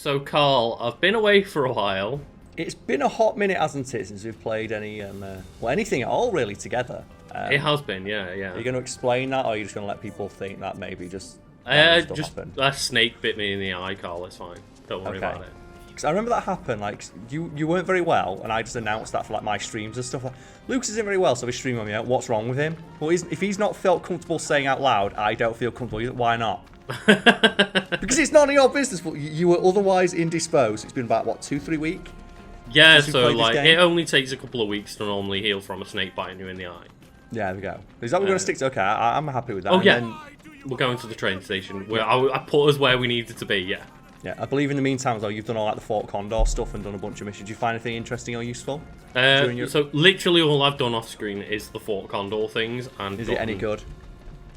So, Carl, I've been away for a while. It's been a hot minute, hasn't it, since we've played anything at all really together. It has been, yeah. Are you going to explain that, or are you just going to let people think that maybe just happened? That snake bit me in the eye, Carl. It's fine. Don't worry about it. Because I remember that happened. Like you weren't very well, and I just announced that for like my streams and stuff. Like, Lucas isn't very well, so he's streaming on me. What's wrong with him? Well, if he's not felt comfortable saying out loud, I don't feel comfortable. Why not? Because it's none of your business. You were otherwise indisposed. It's been about what 2-3 weeks. Yeah, so like it only takes a couple of weeks to normally heal from a snake biting you in the eye. Yeah, there we go. Is that what we're going to stick to? Okay, I'm happy with that. Oh, yeah. We're going to the train station. Where I put us where we needed to be, yeah. Yeah, I believe in the meantime, though, you've done all like the Fort Condor stuff and done a bunch of missions. Did you find anything interesting or useful? So literally all I've done off screen is the Fort Condor things. And is it any good?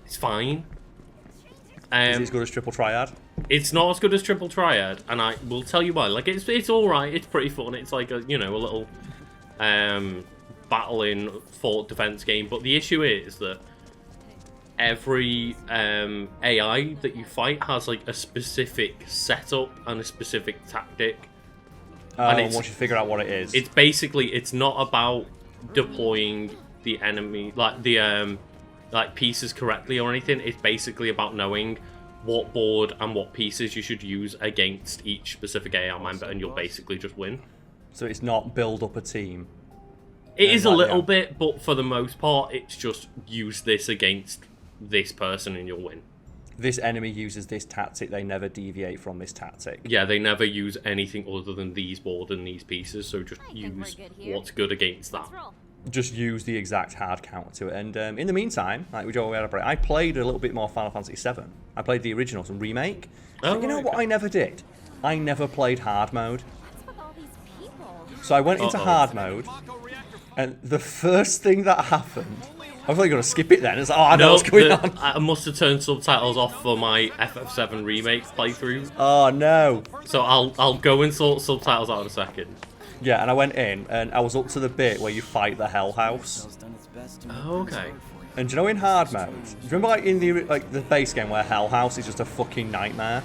It's fine. Is it as good as Triple Triad? It's not as good as Triple Triad, and I will tell you why. Like, it's all right. It's pretty fun. It's like a little battling fort defense game. But the issue is that every AI that you fight has like a specific setup and a specific tactic. And once you figure out what it is, it's not about deploying the enemy like pieces correctly or anything. It's basically about knowing what board and what pieces you should use against each specific AI member, and you'll basically just win. So it's not build up a team. It is a little bit, but for the most part, it's just use this against this person and you'll win. This enemy uses this tactic, they never deviate from this tactic. Yeah, they never use anything other than these board and these pieces, so just use what's good against that. Just use the exact hard counter to it. And in the meantime, like I played a little bit more Final Fantasy VII. I played the original, some remake. So you know what I never did? I never played hard mode. So I went into hard mode, and the first thing that happened, I thought you were going to skip it then. It's like, oh, I know what's going on. I must have turned subtitles off for my FF7 remake playthrough. Oh, no. So I'll go and sort subtitles out in a second. Yeah, and I went in, and I was up to the bit where you fight the Hell House. Oh, okay. And do you know in hard mode, do you remember like in the base game where Hell House is just a fucking nightmare?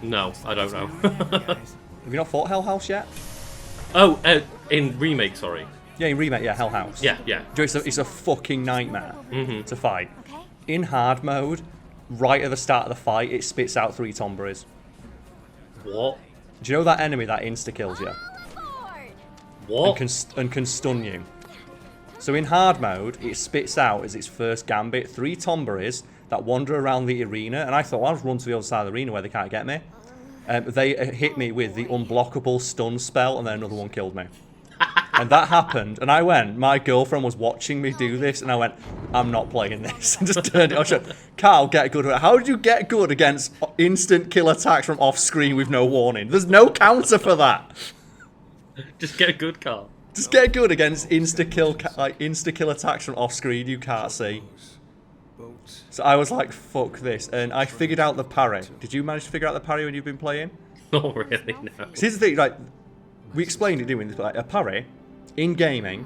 No, I don't know. Have you not fought Hell House yet? Oh, in remake, sorry. Yeah, in remake, yeah, Hell House. Yeah. It's a fucking nightmare to fight. In hard mode, right at the start of the fight, it spits out 3 Tomberries. What? Do you know that enemy that insta-kills you? What? And can stun you. So in hard mode, it spits out as its first gambit 3 Tomberries that wander around the arena, and I thought, well, I'll just run to the other side of the arena where they can't get me. They hit me with the unblockable stun spell, and then another one killed me. And that happened, and I went, my girlfriend was watching me do this, and I went, I'm not playing this. And just turned it off. Carl, get good at it. How did you get good against instant kill attacks from off screen with no warning? There's no counter for that. Just get good, Carl. Just get good against insta kill attacks from off screen you can't see. So I was like, fuck this, and I figured out the parry. Did you manage to figure out the parry when you've been playing? Not really, no. Here's the thing, like, we explained it, didn't we? Like, a parry in gaming,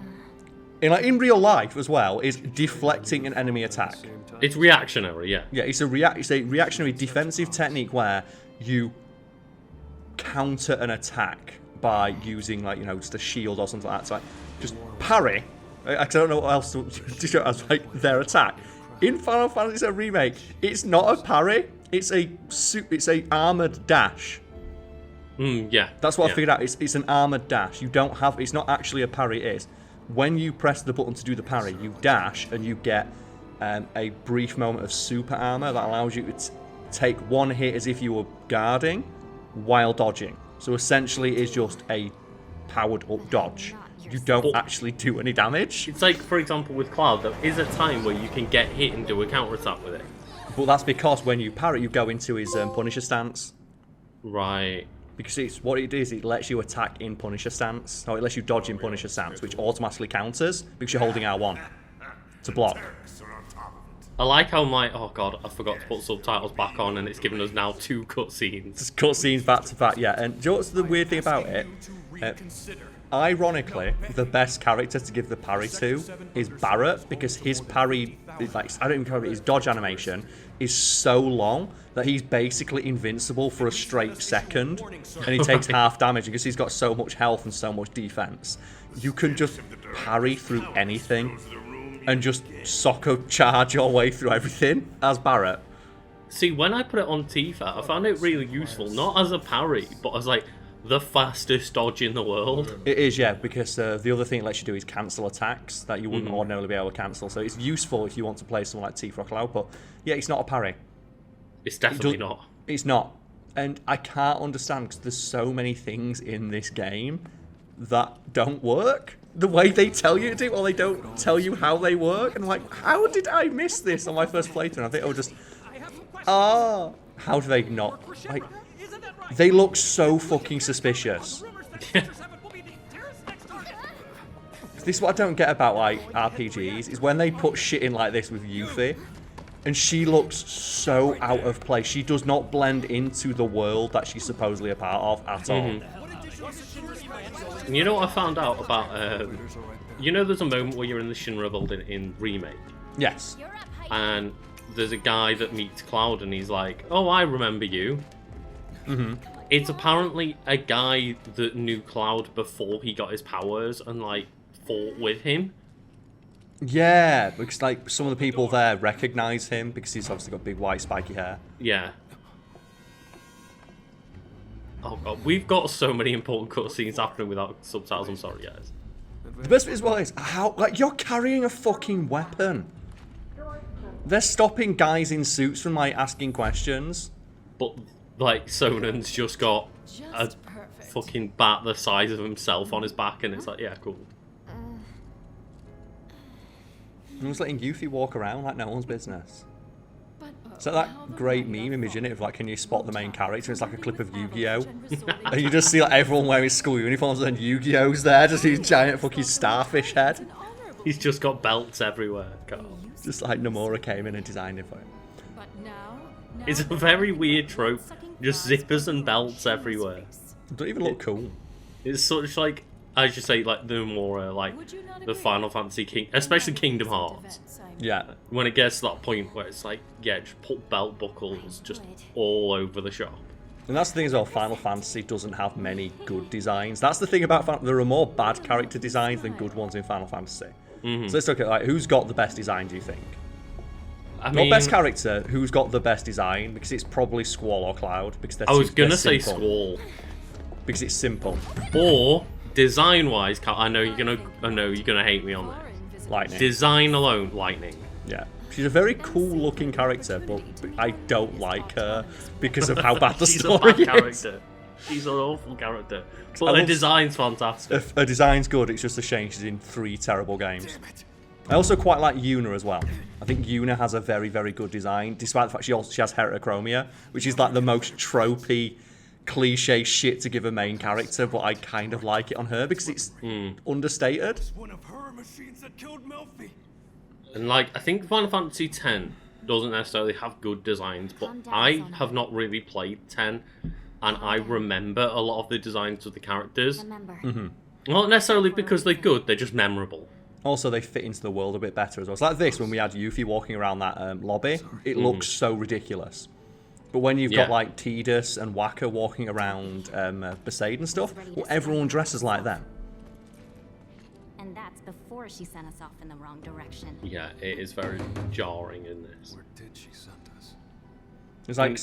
in real life as well, is deflecting an enemy attack. It's reactionary, yeah. Yeah, it's a reactionary defensive technique where you counter an attack by using, like, just a shield or something like that. So, like, just parry. I don't know what else to show as like their attack. In Final Fantasy VII Remake, it's not a parry. It's a armored dash. Yeah. That's what I figured out. It's an armored dash. It's not actually a parry. It is when you press the button to do the parry, you dash and you get a brief moment of super armor that allows you to take one hit as if you were guarding while dodging. So essentially, it's just a powered up dodge. You don't actually do any damage. It's like, for example, with Cloud, there is a time where you can get hit and do a counter-attack with it. But that's because when you parry, you go into his Punisher stance. Right. Because what it is, it lets you attack in Punisher stance. No, it lets you dodge in Punisher stance, which automatically counters because you're holding R1 to block. I like how oh god, I forgot to put subtitles back on, and it's given us now 2 cutscenes. Just cutscenes back to back, yeah. And do you know what's the weird thing about it? Ironically, the best character to give the parry to is Barrett, because his parry, like, I don't even care, his dodge animation is so long that he's basically invincible for a straight second, and he takes half damage because he's got so much health and so much defense. You can just parry through anything and just Socko charge your way through everything as Barrett. See, when I put it on Tifa, I found it really useful, not as a parry, but as like the fastest dodge in the world. It is, yeah, because the other thing it lets you do is cancel attacks that you wouldn't ordinarily be able to cancel. So it's useful if you want to play someone like Tifa or Cloud, but yeah, it's not a parry. It's definitely not. It's not. And I can't understand, because there's so many things in this game that don't work the way they tell you to do, or they don't tell you how they work. And I'm like, how did I miss this on my first playthrough? And I think I was just, how do they not? Like, they look so fucking suspicious. This is what I don't get about like RPGs, is when they put shit in like this with Yuffie, and she looks so out of place. She does not blend into the world that she's supposedly a part of at all. You know what I found out about, you know there's a moment where you're in the Shinra building in Remake? Yes. And there's a guy that meets Cloud and he's like, oh, I remember you. It's apparently a guy that knew Cloud before he got his powers and like fought with him. Yeah, because like some of the people there recognize him because he's obviously got big white spiky hair. Yeah. Oh god, we've got so many important cutscenes happening without subtitles. I'm sorry, guys. The best bit as well is how, like, you're carrying a fucking weapon. They're stopping guys in suits from like asking questions. But like Sonen's just got a fucking bat the size of himself on his back, and it's like, yeah, cool. And he's letting Yuffie walk around like no one's business. It's like that great meme image in it of like, can you spot the main character? It's like a clip of Yu-Gi-Oh! And you just see like everyone wearing school uniforms and Yu-Gi-Oh's there, just his giant fucking starfish head. He's just got belts everywhere, Carl. Just like Nomura came in and designed it for him. It's a very weird trope. Just zippers and belts everywhere. Don't even look cool. It's sort of like, I should say, like the more like the Final Fantasy King, especially Kingdom Hearts. Yeah. When it gets to that point where it's like, yeah, just put belt buckles just all over the shop. And that's the thing as well, Final Fantasy doesn't have many good designs. That's the thing about there are more bad character designs than good ones in Final Fantasy. So let's look at like, who's got the best design, do you think? Not best character, who's got the best design? Because it's probably Squall or Cloud. Because I was gonna say Squall. Because it's simple. Or design-wise, I know you're gonna hate me on this. Lightning. Design alone, Lightning. Yeah. She's a very cool-looking character, but I don't like her because of how bad the story She's a bad is. character. She's an awful character. But her design's fantastic. Her design's good, it's just a shame she's in 3 terrible games. I also quite like Yuna as well. I think Yuna has a very, very good design, despite the fact she has heterochromia, which is like the most tropey, cliche shit to give a main character, but I kind of like it on her because it's understated. And like, I think Final Fantasy X doesn't necessarily have good designs, but I have not really played 10, and I remember a lot of the designs of the characters. Not necessarily because they're good, they're just memorable. Also, they fit into the world a bit better as well. It's like this, when we had Yuffie walking around that lobby, it looks so ridiculous. But when you've got like Tidus and Wakka walking around Besaid and stuff, well, everyone dresses like them. And that's before she sent us off in the wrong direction. Yeah, it is very jarring in this. Where did she send us? It's like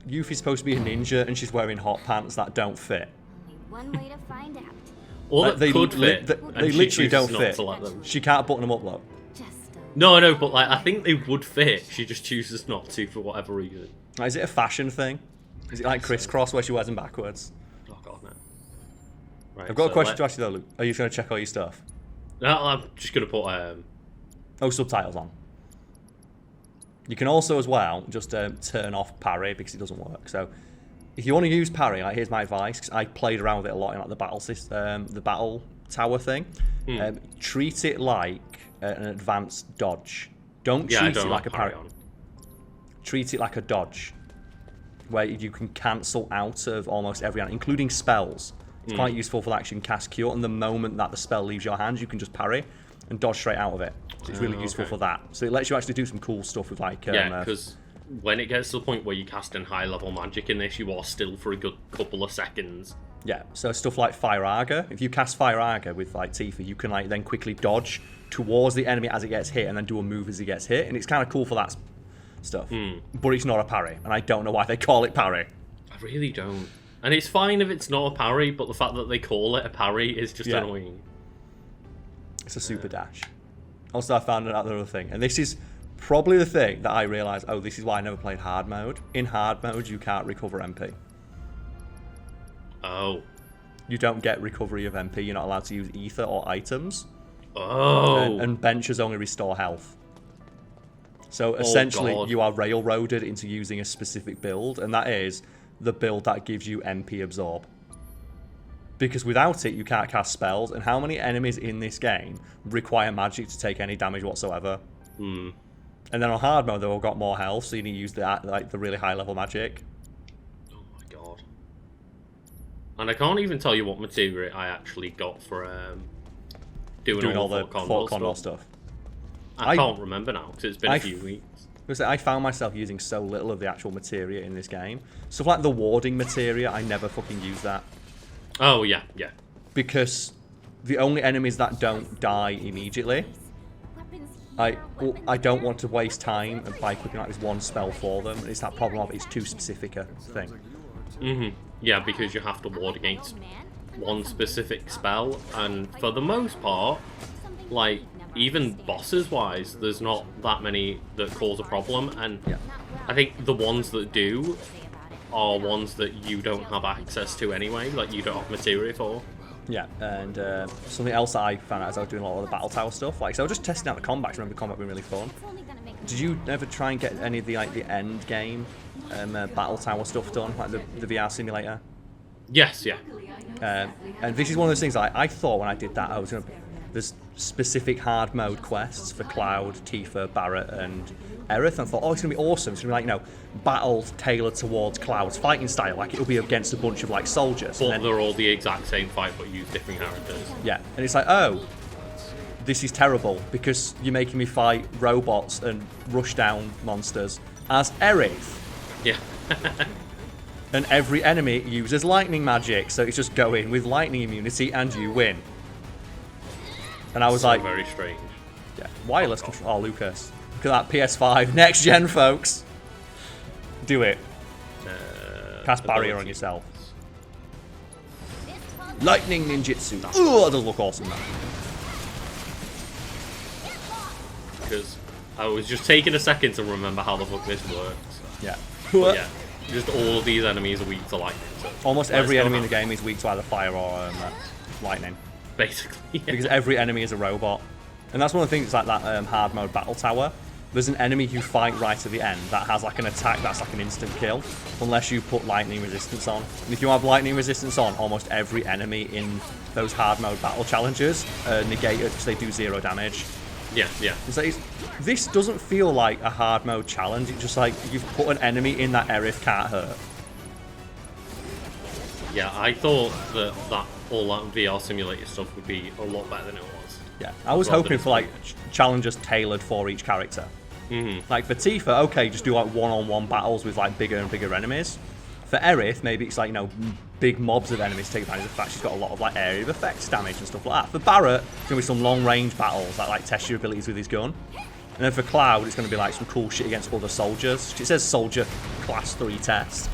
Yuffie's supposed to be a ninja and she's wearing hot pants that don't fit. Only one way to find out. Or that could fit. They literally don't fit. She can't button them up, though. No, but like I think they would fit. She just chooses not to for whatever reason. Is it a fashion thing? Is it like crisscross where she wears them backwards? Oh god, no. Right, I've got a question to ask you though, Luke. Are you just going to check all your stuff? No, I'm just going to put subtitles on. You can also as well just turn off parry because it doesn't work. So if you want to use parry, like, here's my advice, because I played around with it a lot in like the battle system, the battle tower thing. Treat it like an advanced dodge. Don't treat it like a parry. Treat it like a dodge, where you can cancel out of almost every, including spells. It's quite useful for that. You can cast Cure, and the moment that the spell leaves your hands, you can just parry and dodge straight out of it. So it's really useful for that. So it lets you actually do some cool stuff with like... yeah, because when it gets to the point where you're casting high-level magic in this, you are still for a good couple of seconds. Yeah, so stuff like Fire Arga. If you cast Fire Arga with like Tifa, you can like then quickly dodge towards the enemy as it gets hit and then do a move as it gets hit. And it's kind of cool for that stuff. But it's not a parry, and I don't know why they call it parry. I really don't. And it's fine if it's not a parry, but the fact that they call it a parry is just annoying. It's a super dash. Also, I found out the other thing, and this is probably the thing that I realised, oh, this is why I never played hard mode. In hard mode, you can't recover MP. Oh. You don't get recovery of MP. You're not allowed to use ether or items. Oh. And benches only restore health. So essentially, you are railroaded into using a specific build, and that is the build that gives you MP absorb. Because without it, you can't cast spells, and how many enemies in this game require magic to take any damage whatsoever? And then on hard mode, they've all got more health, so you need to use the really high level magic. Oh my god. And I can't even tell you what material I actually got for doing all the Fort Condor stuff. I can't remember now, because it's been a few weeks. I found myself using so little of the actual materia in this game. Stuff like the warding materia, I never fucking use that. Oh, yeah, yeah. Because the only enemies that don't die immediately, I don't want to waste time by equipping like this one spell for them. It's that problem of it's too specific a thing. Yeah, because you have to ward against one specific spell, and for the most part, like, even bosses-wise, there's not that many that cause a problem, and I think the ones that do are ones that you don't have access to anyway, like you don't have materia for. Yeah, and something else that I found out as I was doing a lot of the battle tower stuff, like, so I was just testing out the combat. I remember the combat being really fun. Did you ever try and get any of the like the end game battle tower stuff done, like the VR simulator? Yes, yeah. And this is one of those things I thought when I did that I was gonna. There's specific hard mode quests for Cloud, Tifa, Barret, and Aerith, and I thought, oh, it's gonna be awesome. It's gonna be like, you know, battles tailored towards Cloud's fighting style, like it'll be against a bunch of like soldiers. But they're all the exact same fight, but use different characters. Yeah, and it's like, oh, this is terrible because you're making me fight robots and rush down monsters as Aerith. Yeah. And every enemy uses lightning magic, so it's just go in with lightning immunity and you win. And I was like, very strange. Yeah, wireless control. Oh, Lucas, look at that PS5 next gen, folks. Do it. Cast barrier on yourself. Lightning ninjutsu. Oh, that does look awesome, man. Because I was just taking a second to remember how the fuck this works. Yeah. But yeah, just all of these enemies are weak to lightning. So almost every enemy in the game is weak to either fire or lightning. Basically, yeah. Because every enemy is a robot. And that's one of the things like that hard mode battle tower. There's an enemy you fight right at the end that has like an attack that's like an instant kill, unless you put lightning resistance on. And if you have lightning resistance on, almost every enemy in those hard mode battle challenges negate it because they do 0 damage. Yeah, yeah. It's like, this doesn't feel like a hard mode challenge. It's just like you've put an enemy in that Aerith can't hurt. Yeah, I thought that all that VR simulator stuff would be a lot better than it was. Yeah, I was hoping for like challenges tailored for each character. Like for Tifa, okay, just do like one-on-one battles with like bigger and bigger enemies. For Aerith, maybe it's like, you know, big mobs of enemies to take advantage of the fact she's got a lot of like area of effects damage and stuff like that. For Barret, it's gonna be some long-range battles that like test your abilities with his gun. And then for Cloud, it's gonna be like some cool shit against other soldiers. It says soldier class 3 test.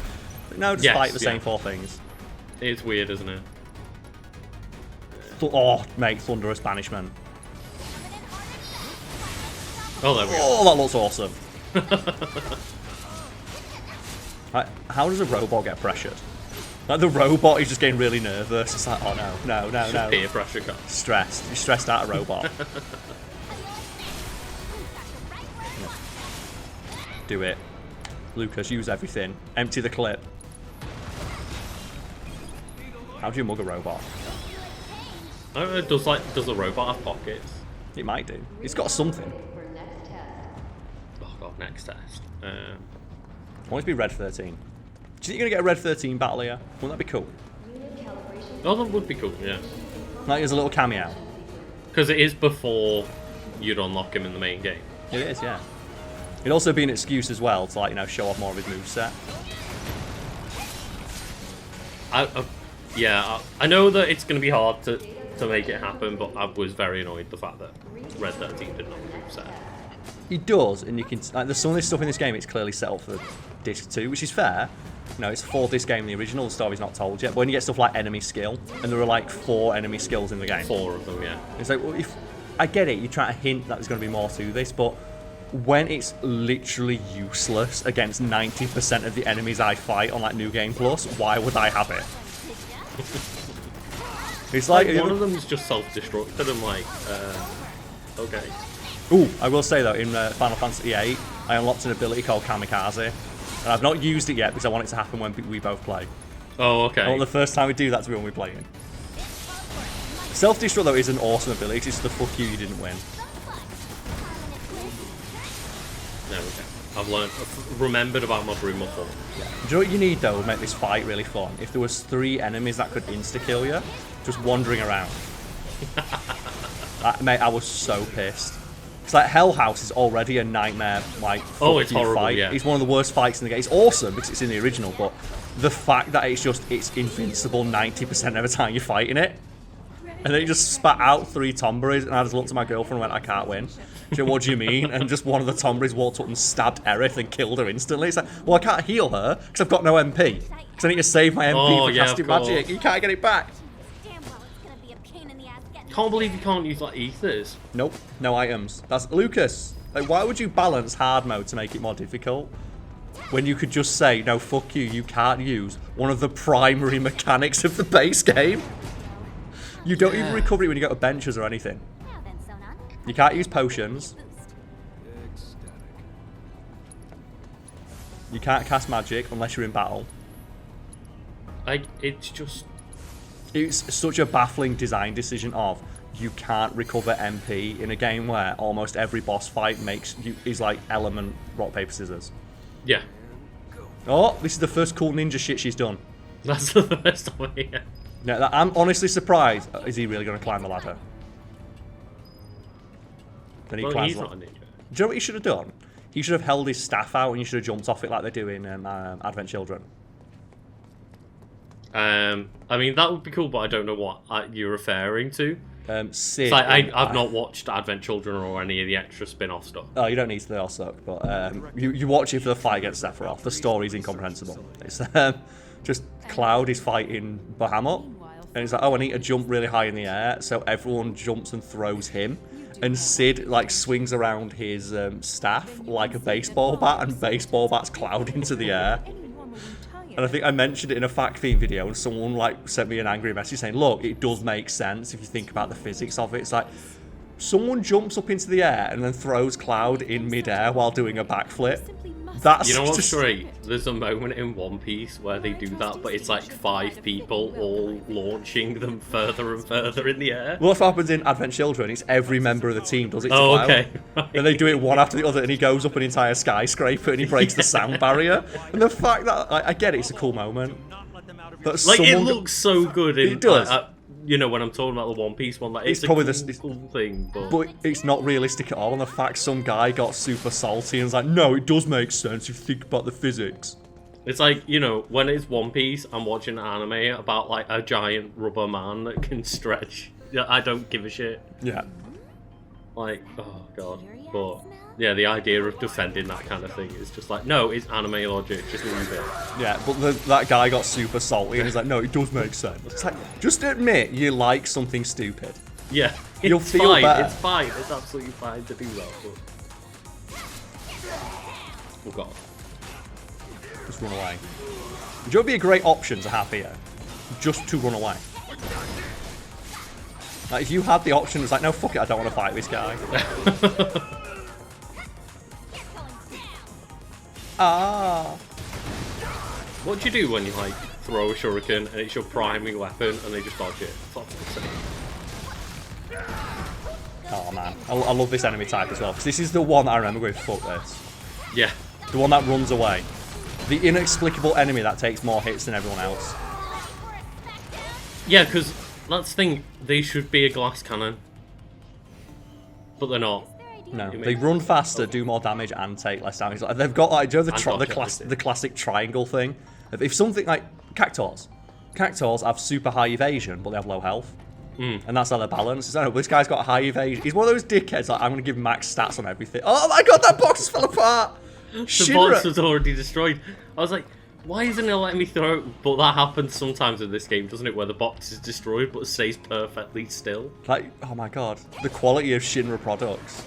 But no, just fight the same 4 things. It's weird, isn't it? Oh, mate, Thunderous Banishment. Oh, there we go. Oh, that looks awesome. Like, how does a robot get pressured? Like, the robot is just getting really nervous. It's like, oh, no. Peer pressure cut. Stressed. You're stressed out, a robot. Do it. Lucas, use everything. Empty the clip. How do you mug a robot? Does a robot have pockets? It might do. It's got something. Oh god, next test. I want it to be Red 13. Do you think you're going to get a Red 13 battle here? Wouldn't that be cool? Oh, that would be cool, yeah. Like, as a little cameo. Because it is before you'd unlock him in the main game. It is, yeah. It'd also be an excuse as well to, like, you know, show off more of his moveset. I know that it's going to be hard to make it happen, but I was very annoyed the fact that Red 13 didn't have a moveset. He does, and you can, like, there's some of this stuff in this game, it's clearly set up for disc 2, which is fair. You know, it's a 4-disc game in the original, the story's not told yet, but when you get stuff like enemy skill, and there are like 4 enemy skills in the game. 4 of them, yeah. It's like, well, if I get it, you're trying to hint that there's going to be more to this, but when it's literally useless against 90% of the enemies I fight on like New Game Plus, why would I have it? It's like one of them's just self-destructed. I'm like, okay. Ooh, I will say though, in Final Fantasy VIII, I unlocked an ability called Kamikaze, and I've not used it yet because I want it to happen when we both play. Oh, okay. I want the first time we do that to be when we're playing. Self-destruct though is an awesome ability. It's the fuck you didn't win. There we go. I've remembered about my broom before. Yeah. Do you know what you need though to make this fight really fun? If there was 3 enemies that could insta-kill you, just wandering around. Mate, I was so pissed. It's like Hell House is already a nightmare, like, it's horrible, fight. yeah. It's one of the worst fights in the game. It's awesome because it's in the original, but the fact that it's invincible 90% of the time you're fighting it, and then he just spat out 3 Tomberries, and I just looked at my girlfriend and went, I can't win. She went, what do you mean? And just one of the Tomberries walked up and stabbed Aerith and killed her instantly. It's like, well, I can't heal her because I've got no MP. Because I need to save my MP for casting magic. You can't get it back. Can't believe you can't use like ethers. Nope, no items. That's Lucas. Like, why would you balance hard mode to make it more difficult when you could just say, no, fuck you, you can't use one of the primary mechanics of the base game? You don't even recover it when you go to benches or anything. You can't use potions. You can't cast magic unless you're in battle. It's such a baffling design decision of you can't recover MP in a game where almost every boss fight is like element rock paper scissors. Yeah. Oh, this is the first cool ninja shit she's done. That's the first one. Yeah. Yeah, I'm honestly surprised. Is he really going to climb the ladder? Then he climbs. He's not a ninja. Do you know what he should have done? He should have held his staff out and he should have jumped off it like they do in Advent Children. I mean, that would be cool, but I don't know what you're referring to. Sid. I've not watched Advent Children or any of the extra spin-off stuff. Oh, you don't need to, they all suck. But you watch it for the fight against Sephiroth. The story's incomprehensible. It's just Cloud is fighting Bahamut, and it's like, oh, I need to jump really high in the air, so everyone jumps and throws him. And Sid like swings around his staff like a baseball bat, and baseball bats Cloud into the air. And I think I mentioned it in a fact theme video, and someone like sent me an angry message saying, look, it does make sense if you think about the physics of it. It's like someone jumps up into the air and then throws Cloud in midair while doing a backflip. That's, you know what's great? There's a moment in One Piece where they do that, but it's like 5 people all launching them further and further in the air. Well, what happens in Advent Children, it's every member of the team does it to Oh, Cloud. okay. Right. And they do it one after the other, and he goes up an entire skyscraper and he breaks the sound barrier. And the fact that, I get it, it's a cool moment. But Like, it looks so good. It does. You know, when I'm talking about the One Piece one, like, it's probably a cool thing, but it's not realistic at all. And the fact some guy got super salty and was like, no, it does make sense if you think about the physics. It's like, you know, when it's One Piece, I'm watching an anime about, like, a giant rubber man that can stretch. I don't give a shit. Yeah. Like, oh, God. But, yeah, the idea of defending that kind of thing is just like, no, it's anime logic, just leave it. Yeah, but that guy got super salty and he's like, no, it does make sense. It's like, just admit you like something stupid. Yeah, You'll it's feel fine. better. It's fine. It's absolutely fine to do that. But... Oh, God. Just run away. Would you be a great option to have here? Just to run away. Like, if you had the option, it's like, no, fuck it, I don't want to fight this guy. What do you do when you, like, throw a shuriken and it's your priming weapon and they just dodge it? Oh, man. I love this enemy type as well, because this is the one that I remember going, fuck this. Yeah. The one that runs away. The inexplicable enemy that takes more hits than everyone else. Yeah, because that's the thing. They should be a glass cannon, but they're not. No, they run faster, do more damage, and take less damage. Like, they've got like, do you know the classic triangle thing? If something like cactuars have super high evasion, but they have low health, and that's how they're balanced. So, this guy's got high evasion. He's one of those dickheads. Like, I'm gonna give max stats on everything. Oh my god, that box fell apart. The box was already destroyed. I was like, why isn't it letting me throw it? But that happens sometimes in this game, doesn't it? Where the box is destroyed, but it stays perfectly still. Like, oh my god, the quality of Shinra products.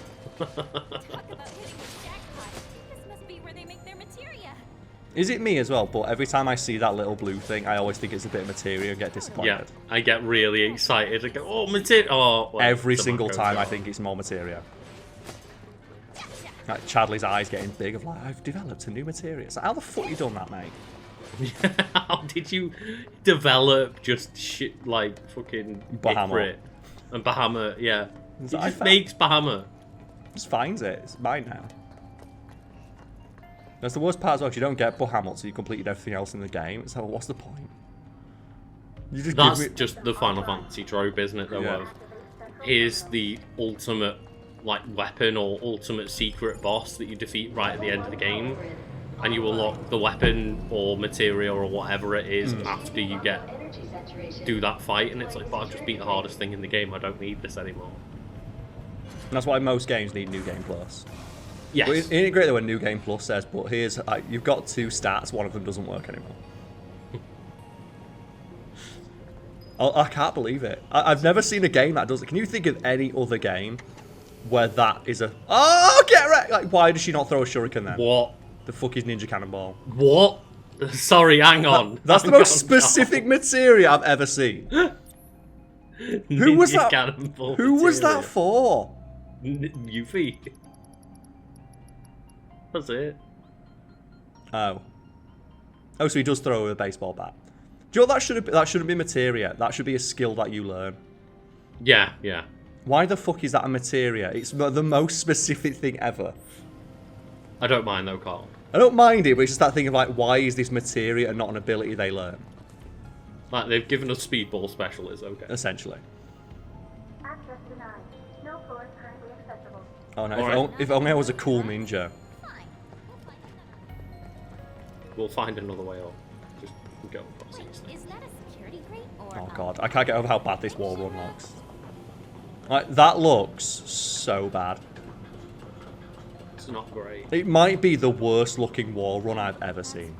Is it me as well? But every time I see that little blue thing, I always think it's a bit of materia and get disappointed. Yeah, I get really excited. I go, oh, materia! Oh, well, every single time I think it's more materia. Like Chadley's eyes getting big of like, I've developed a new materia. So how the fuck you done that, mate? How did you develop just shit like fucking Bahamut and Bahamut? Yeah, he like, just makes Bahamut. Just finds it. It's mine now. That's the worst part as well. You don't get Bahamut, so you completed everything else in the game. So what's the point? You just That's just the Final Fantasy trope, isn't it? Though, yeah. Here's the ultimate like weapon or ultimate secret boss that you defeat right at the end of the game, and you unlock the weapon or materia or whatever it is after you do that fight, and it's like, but I've just beat the hardest thing in the game. I don't need this anymore. And that's why most games need New Game Plus. Yes. But isn't it great though when New Game Plus says, but here's, you've got 2 stats, one of them doesn't work anymore. I can't believe it. I've never seen a game that does it. Can you think of any other game where that is a... Oh, get wrecked! Like, why does she not throw a shuriken then? What? The fuck is Ninja Cannonball? What? Sorry, hang on. That's the most specific materia I've ever seen. Who was that? Who was that for? Yuffie. That's it. Oh. Oh, so he does throw a baseball bat. Do you know what that shouldn't be materia. That should be a skill that you learn. Yeah, yeah. Why the fuck is that a materia? It's the most specific thing ever. I don't mind though, Carl. I don't mind it, but it's just that thing of like, why is this materia and not an ability they learn? Like, they've given us Speedball special, is okay. Essentially. Access denied. No floor is currently accessible. Oh no, if only I was a cool ninja. We'll find another way up. Just go across these things. Is that a security grate or Oh god, I can't get over how bad this wall run looks. Like, that looks so bad. It's not great. It might be the worst looking wall run I've ever seen.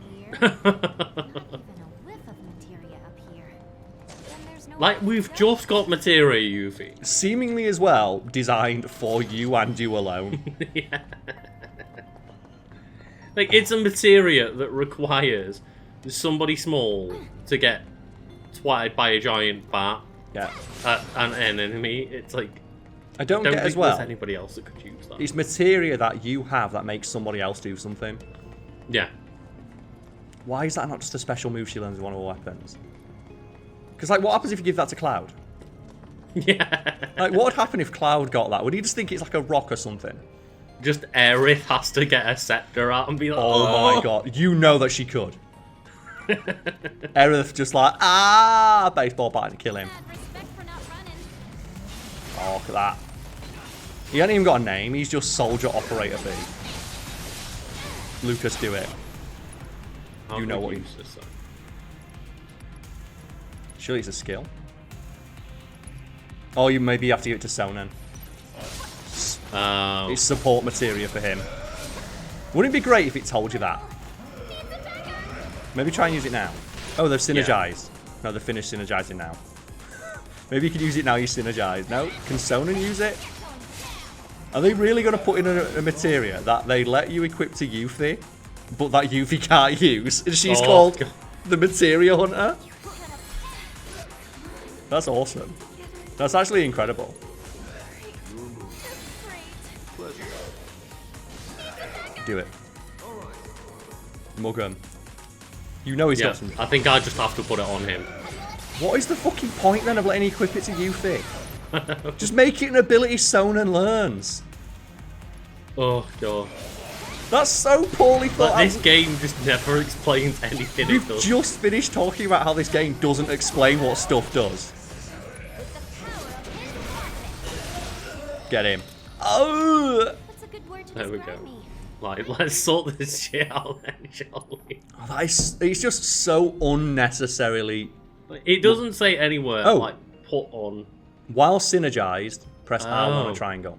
Like, we've just got materia, Yuffie. Seemingly as well, designed for you and you alone. Yeah. Like, it's a materia that requires somebody small to get twatted by a giant bat Yeah. at an enemy. It's like, I don't get think as well. there's anybody else that could use that. It's materia that you have that makes somebody else do something. Yeah. Why is that not just a special move she learns with one of her weapons? Because, like, what happens if you give that to Cloud? Yeah. Like, what would happen if Cloud got that? Would he just think it's like a rock or something? Just Aerith has to get a scepter out and be like, Oh my god, you know that she could. Aerith just like, baseball bat and kill him. Oh, look at that. He hasn't even got a name, he's just Soldier Operator B. Lucas, do it. You know what he... Surely it's a skill. Oh, you maybe have to give it to Sonnen. It's support materia for him. Wouldn't it be great if it told you that? Maybe try and use it now. Oh, they've synergized. Yeah. No, they're finished synergizing now. Maybe you can use it now you synergize. No? Can Sonnen use it? Are they really going to put in a materia that they let you equip to Yuffie, but that Yuffie can't use? And she's called the Materia Hunter? That's awesome. That's actually incredible. Do it. Mug him. You know he's got some... I think I just have to put it on him. What is the fucking point then of letting you equip it to Yuffie? Just make it an ability Sonnen learns. Oh, God. That's so poorly thought Like, out. this game just never explains anything it We've does. just finished talking about how this game doesn't explain what stuff does. Get him. Oh! What's a good word to There we describe go. me? Like, let's sort this shit out then, shall we? Oh, it's just so unnecessarily... It doesn't say anywhere, Oh. like, put on... While synergized, press R1 on Oh. a triangle.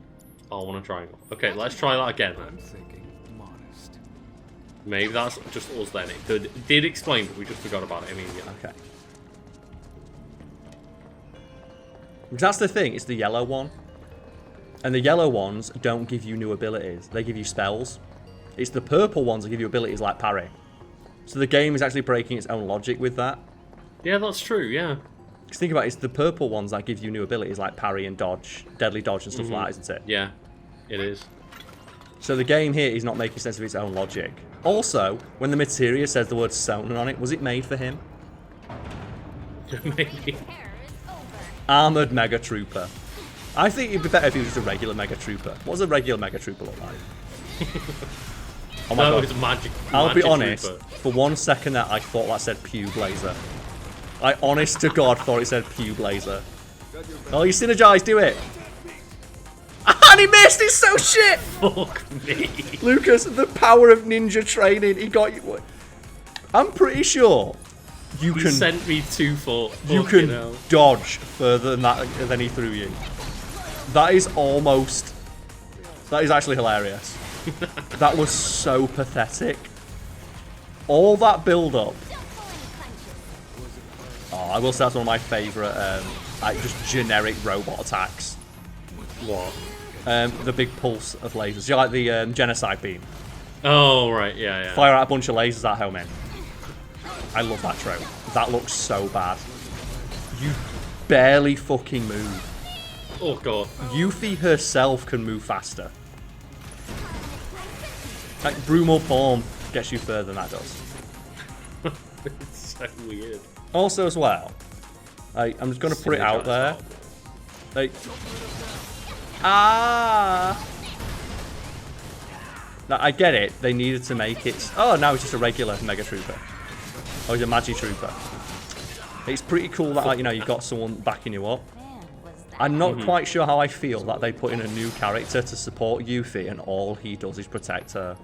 I want a triangle. Okay, let's try that again then. Maybe that's just us then. It did explain, but we just forgot about it immediately. Okay. Because that's the thing, it's the yellow one. And the yellow ones don't give you new abilities, they give you spells. It's the purple ones that give you abilities like parry. So the game is actually breaking its own logic with that. Yeah, that's true, yeah. Because think about it, it's the purple ones that give you new abilities like parry and dodge, deadly dodge and stuff like that, isn't it? Yeah, it is. So the game here is not making sense of its own logic. Also, when the materia says the word Sonnen on it, was it made for him? Maybe. Terror is over. Armoured Mega Trooper. I think it'd be better if he was just a regular Mega Trooper. What does a regular Mega Trooper look like? Oh my No, god. it's magic. I'll be magic honest, Trooper. for 1 second there, I thought that said Pew Blazer. I honest to God thought it said Pew Blazer. Oh, you synergize, do it! And he missed! It's so shit! Fuck me. Lucas, the power of ninja training, he got you. I'm pretty sure you He can sent me too far. you Fucking can hell. dodge further than that than he threw you. That is almost. That is actually hilarious. That was so pathetic. All that build up. Oh, I will say that's one of my favourite, like just generic robot attacks. What? The big pulse of lasers. You like the genocide beam? Oh, right, yeah, yeah. Fire out a bunch of lasers at home in. I love that trope. That looks so bad. You barely fucking move. Oh, God. Yuffie herself can move faster. Like, Brumal Palm gets you further than that does. It's so weird. Also, as well, I'm just going to put it out there. Like, now, I get it. They needed to make it... Oh, now it's just a regular Mega Trooper. Oh, he's a Magi Trooper. It's pretty cool that, like, you know, you've got someone backing you up. Man, was that I'm not quite sure how I feel that they put in a new character to support Yuffie and all he does is protect her.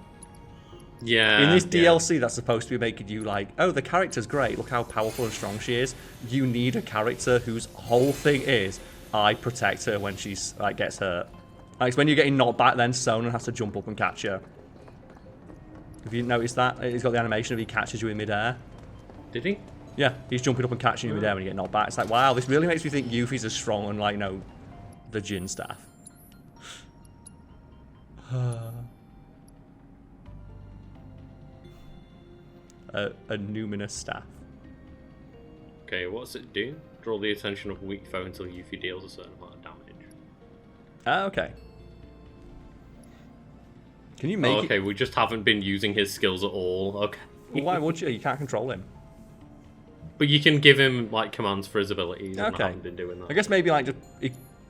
Yeah. In this yeah. DLC that's supposed to be making you like, oh, the character's great, look how powerful and strong she is. You need a character whose whole thing is, I protect her when she's, like, gets hurt. Like, when you're getting knocked back, then Sonnen has to jump up and catch her. Have you noticed that? He's got the animation of he catches you in midair. Did he? Yeah, he's jumping up and catching you in midair when you get knocked back. It's like, wow, this really makes me think Yuffie's as strong and, like, you know, the Jin staff. A numinous staff. Okay, what's it do? Draw the attention of weak foe until Yuffie deals a certain amount of damage. Ah, okay. Can you make Oh, okay, we just haven't been using his skills at all. Okay. it? Why would you? You can't control him. But you can give him, like, commands for his abilities, and Okay. I haven't been doing that. I guess maybe, like, just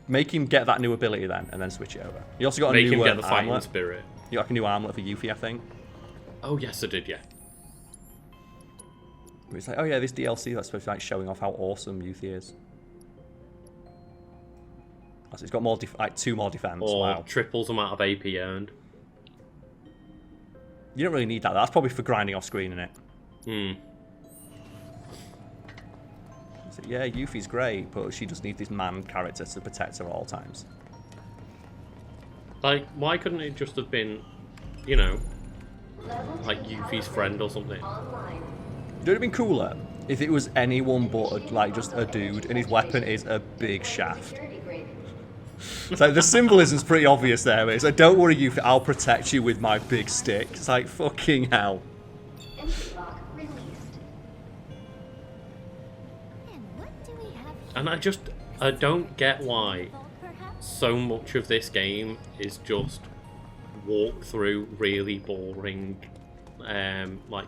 make him get that new ability then, and then switch it over. You also got a Make new him get the fighting armlet. spirit. You got like a new armlet for Yuffie, I think. Oh, yes, I did, yeah. It's like, oh yeah, this DLC that's supposed to be like showing off how awesome Yuffie is. Oh, so it's got more, like 2 more defense. Or Wow. triples amount of AP earned. You don't really need that. That's probably for grinding off screen, innit? Hmm. So, yeah, Yuffie's great, but she just needs this man character to protect her at all times. Like, why couldn't it just have been, you know, like Yuffie's friend or something? It would have been cooler if it was anyone but like just a dude, and his weapon is a big shaft. So the symbolism's pretty obvious there. It's like, don't worry, Yuffie, I'll protect you with my big stick. It's like, fucking hell. And what do we have here? And I don't get why Vault, perhaps? so much of this game is just walk through really boring, like,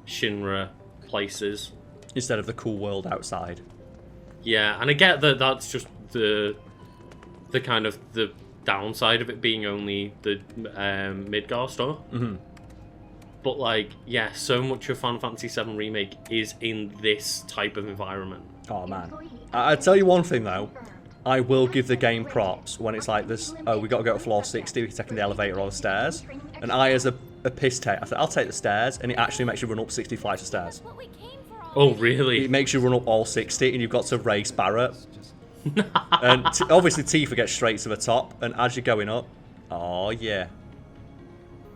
Shinra places. Instead of the cool world outside. Yeah, and I get that that's just the kind of the downside of it being only the Midgar store. Mm-hmm. But like, yeah, so much of Final Fantasy VII Remake is in this type of environment. Oh man, I tell you one thing though, I will give the game props when it's like this. Oh, we got to go to floor 60. We're taking the elevator or the stairs, and I, as a piss take, I said I'll take the stairs, and it actually makes you run up 60 flights of stairs. What we came for all Oh, really? It makes you run up all 60, and you've got to race Barrett. And obviously Tifa gets straight to the top, and as you're going up, oh yeah,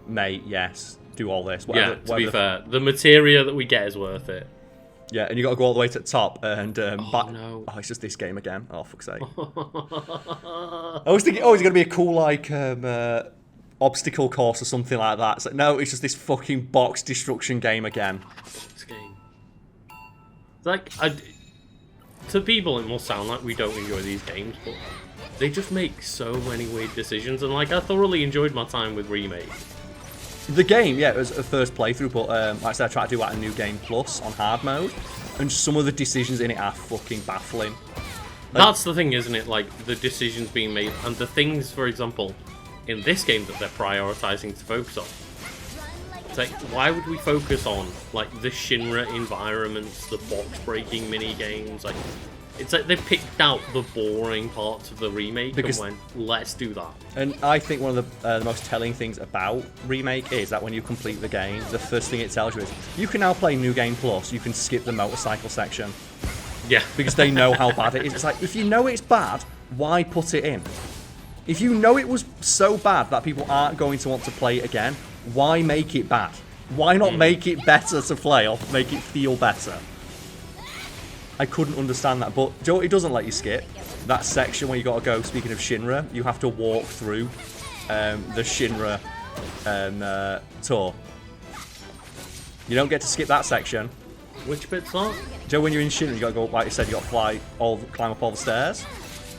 mate, yes, do all this. Yeah, to be fair, the materia that we get is worth it. Yeah, and you got to go all the way to the top, and no. Oh, it's just this game again. Oh, fuck's sake. I was thinking, oh, it's going to be a cool, like, obstacle course or something like that. It's like, no, it's just this fucking box destruction game again. This game. Like, to people, it must sound like we don't enjoy these games, but they just make so many weird decisions, and, like, I thoroughly enjoyed my time with Remake. The game, yeah, it was a first playthrough, but like I said, I tried to do like a new game plus on hard mode, and some of the decisions in it are fucking baffling. That's the thing, isn't it? Like, the decisions being made, and the things, for example, in this game that they're prioritizing to focus on. It's like, why would we focus on, like, the Shinra environments, the box-breaking mini-games? Like, it's like they picked out the boring parts of the remake and went, let's do that. And I think one of the most telling things about Remake is that when you complete the game, the first thing it tells you is, you can now play New Game Plus, you can skip the motorcycle section. Yeah. Because they know how bad it is. It's like, if you know it's bad, why put it in? If you know it was so bad that people aren't going to want to play it again, why make it bad? Why not make it better to play or make it feel better? I couldn't understand that, but Joe, it doesn't let you skip. That section where you got to go, speaking of Shinra, you have to walk through the Shinra tour. You don't get to skip that section. Which bit's that? Joe, when you're in Shinra, you got to go, like you said, you got to climb up all the stairs.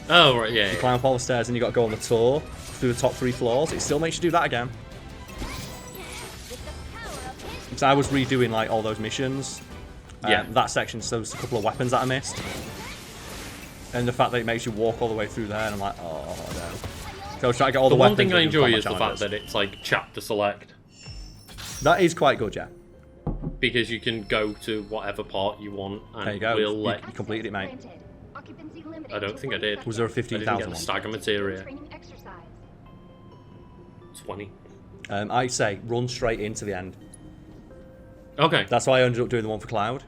Oh, right, yeah. You climb up all the stairs and you got to go on the tour through the top 3 floors. It still makes you do that again. Because I was redoing like all those missions. Yeah. That section, so there's a couple of weapons that I missed. And the fact that it makes you walk all the way through there, and I'm like, oh no. So I was trying to get all the weapons. One thing I enjoy combat is the fact that it's like chapter select. That is quite good, yeah. Because you can go to whatever part you want, and There you go. we'll let. You completed it, mate. I don't think I did. Was there a I didn't 15,000 get the one? stagger materia. 20. I say run straight into the end. Okay. That's why I ended up doing the one for Cloud.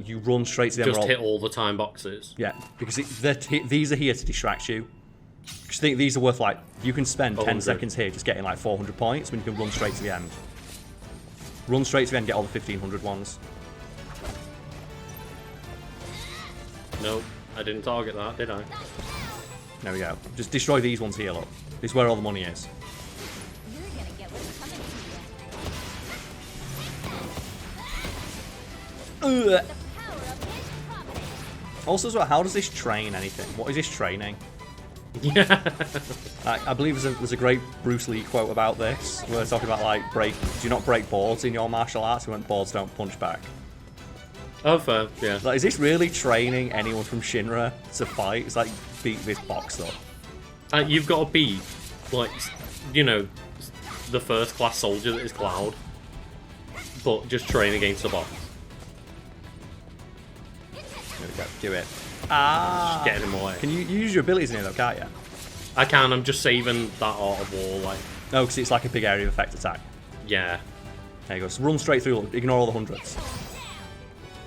You run straight to the end. Just hit all the time boxes. Yeah, because these are here to distract you. Because I think these are worth, like, you can spend 10 100. seconds here just getting like 400 points when you can run straight to the end. Run straight to the end, get all the 1500 ones. Nope, I didn't target that, did I? There we go. Just destroy these ones here, look. This is where all the money is. You're gonna get what's coming to you. Ugh. The power of his providence. Also, as well, how does this train anything? What is this training? Yeah. I believe there's a great Bruce Lee quote about this, where they're talking about, like, do not break boards in your martial arts. He went, boards don't punch back. Oh, fair, yeah. Like, is this really training anyone from Shinra to fight? It's like, beat this box up. You've got to be, like, you know, the first class soldier that is Cloud, but just train against the boss. There we go. Do it. Ah! Just getting him away. Can you use your abilities in here, though, can't you? I can, I'm just saving that art of war, like, No, because it's like a big area of effect attack. yeah. There you go. So run straight through, ignore all the hundreds.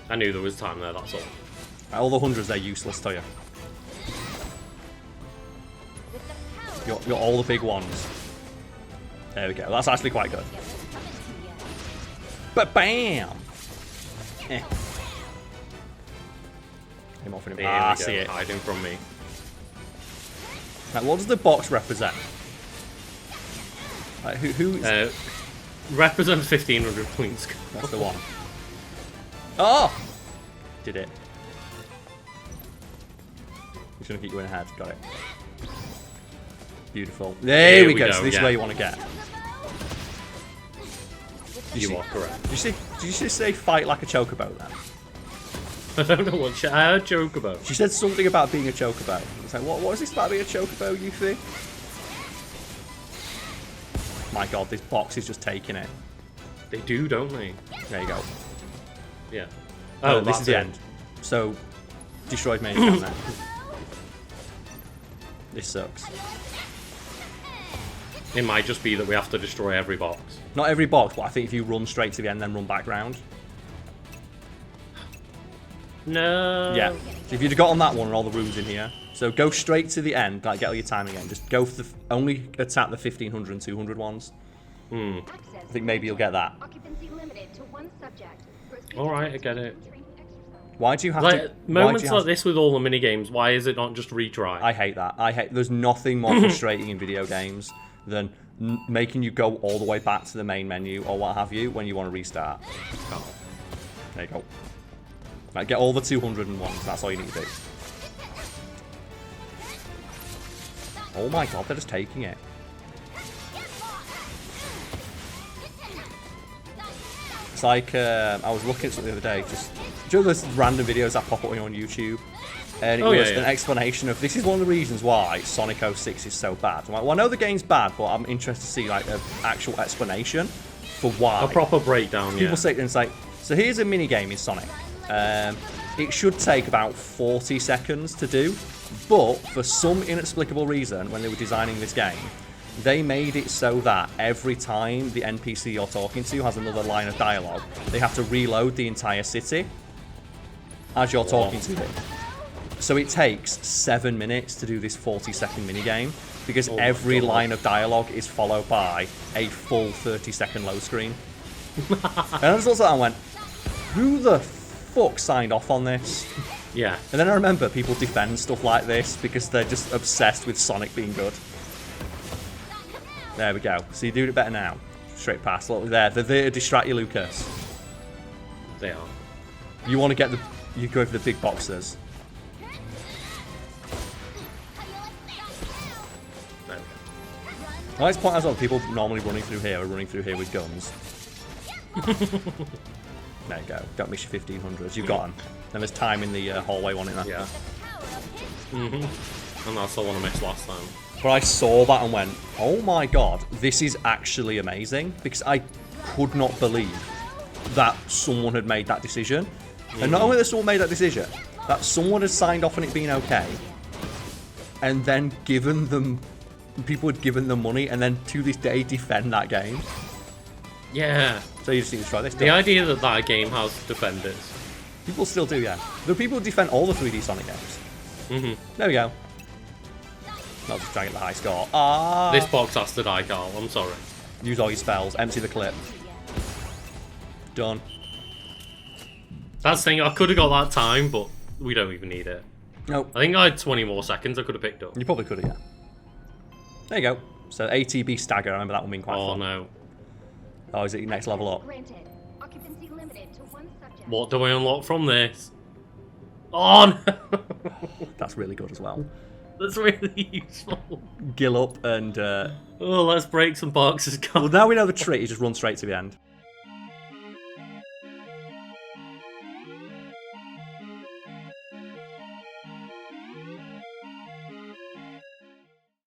I knew there was time there, that's all. All the hundreds, they're useless to you. You're all the big ones. There we go. That's actually quite good. But bam! Eh. Him off in him. Here Ah, we go, see it. hiding from me. Now, what does the box represent? Like, who is... Represents 1500 points. That's the one. Oh! Did it. He's gonna keep going ahead. Got it. Beautiful. There Here we we go. go, So this is yeah. where you want to get. You are correct. Did you just say fight like a chocobo then? I don't know what I heard chocobo. She said something about being a chocobo. It's like, what is this about being a chocobo, you think? My god, this box is just taking it. They do, don't they? There you go. Yeah. Oh, Oh, this is the end. So, destroyed main down there. This sucks. It might just be that we have to destroy every box. Not every box, but I think if you run straight to the end, then run back round. No. Yeah. So if you'd have got on that one and all the rooms in here, so go straight to the end, like get all your time again. Just go for the only attack the 1500 and 200 ones. I think maybe you'll get that. Occupancy limited to one subject. All right, I get it. Why do you have Like to? moments like this with all the mini games, why is it not just retry? I hate that. There's nothing more frustrating in video games than making you go all the way back to the main menu or what have you when you want to restart. Oh. There you go. Right, get all the 201s. That's all you need to do. Oh my god, they're just taking it. It's like, I was looking at something the other day, just, do you know those random videos that pop up on YouTube? And it was an explanation of, this is one of the reasons why Sonic 06 is so bad. I'm like, well, I know the game's bad, but I'm interested to see, like, an actual explanation for why. A proper breakdown, People say, and it's like, so here's a mini game in Sonic. It should take about 40 seconds to do, but for some inexplicable reason, when they were designing this game, they made it so that every time the NPC you're talking to has another line of dialogue, they have to reload the entire city as you're talking to them. So it takes 7 minutes to do this 40-second minigame, because every line of dialogue is followed by a full 30-second load screen. And I just looked at that and went, who the fuck signed off on this? Yeah. And then I remember people defend stuff like this because they're just obsessed with Sonic being good. There we go. So you're doing it better now. Straight past. Look, they're there to distract you, Lucas. They are. You want to get the... You go for the big boxes. There we go. I like to point out as well, people normally running through here are running through here with guns. There you go. Don't miss your 1500s. You've got them. Then there's time in the hallway, wasn't it? Yeah. And that's the one I missed last time. But I saw that and went, oh my god, this is actually amazing. Because I could not believe that someone had made that decision. And not only that someone made that decision, that someone had signed off on it being okay. And then given them... People had given them money and then to this day defend that game. Yeah. So you just need to try this. The idea that that game has defenders. People still do, yeah. There are people who defend all the 3D Sonic games. There we go. Not just trying to get the high score. Ah! This box has to die, Carl. I'm sorry. Use all your spells. Empty the clip. Done. That's the thing. I could have got that time, but we don't even need it. Nope. I think I had 20 more seconds I could have picked up. You probably could have, yeah. There you go. So ATB Stagger. I remember that one being quite fun. Oh, no. Oh, is it your next level up? Granted. Occupancy limited to one subject. What do I unlock from this? Oh, no. That's really good as well. That's really useful. Gill up and... Oh, let's break some boxes, Carl. Well, now we know the trick. You just run straight to the end.